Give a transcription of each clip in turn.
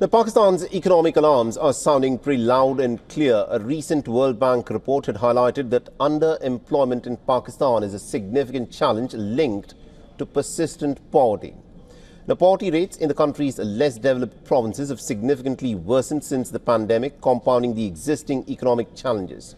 Now, Pakistan's economic alarms are sounding pretty loud and clear. A recent World Bank report had highlighted that underemployment in Pakistan is a significant challenge linked to persistent poverty. Now, poverty rates in the country's less developed provinces have significantly worsened since the pandemic, compounding the existing economic challenges.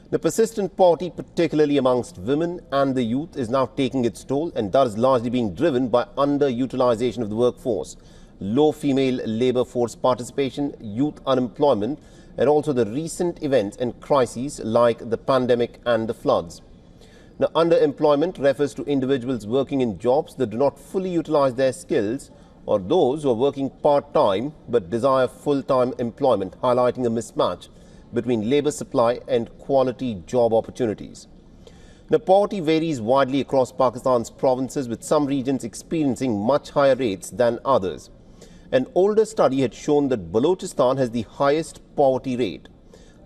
The persistent poverty, particularly amongst women and the youth, is now taking its toll, and that is largely being driven by underutilization of the workforce, low female labour force participation, youth unemployment, and also the recent events and crises like the pandemic and the floods. Now, underemployment refers to individuals working in jobs that do not fully utilize their skills, or those who are working part-time but desire full-time employment, highlighting a mismatch between labour supply and quality job opportunities. Now, poverty varies widely across Pakistan's provinces, with some regions experiencing much higher rates than others. An older study had shown that Balochistan has the highest poverty rate.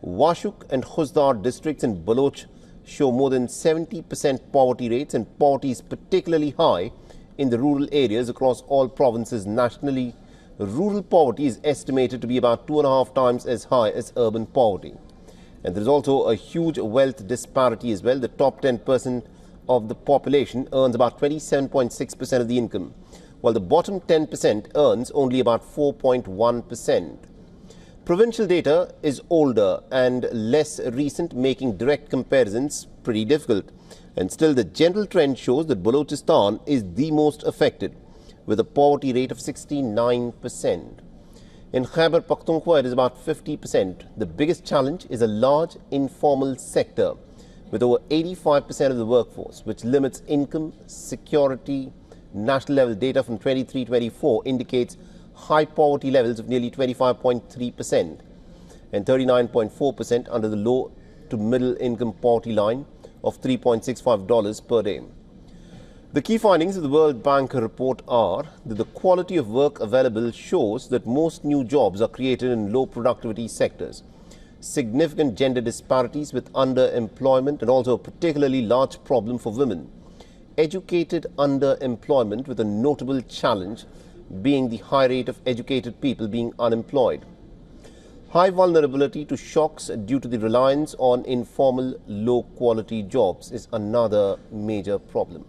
Washuk and Khuzdar districts in Baloch show more than 70% poverty rates, and poverty is particularly high in the rural areas across all provinces nationally. Rural poverty is estimated to be about 2.5 times as high as urban poverty. And there is also a huge wealth disparity as well. The top 10% of the population earns about 27.6% of the income, while the bottom 10% earns only about 4.1%. Provincial data is older and less recent, making direct comparisons pretty difficult. And still, the general trend shows that Balochistan is the most affected, with a poverty rate of 69%. In Khyber Pakhtunkhwa, it is about 50%. The biggest challenge is a large informal sector, with over 85% of the workforce, which limits income security. National level data from 23-24 indicates high poverty levels of nearly 25.3% and 39.4% under the low to middle income poverty line of $3.65 per day. The key findings of the World Bank report are that the quality of work available shows that most new jobs are created in low productivity sectors, significant gender disparities with underemployment, and also a particularly large problem for women. Educated underemployment, with a notable challenge being the high rate of educated people being unemployed. High vulnerability to shocks due to the reliance on informal, low-quality jobs is another major problem.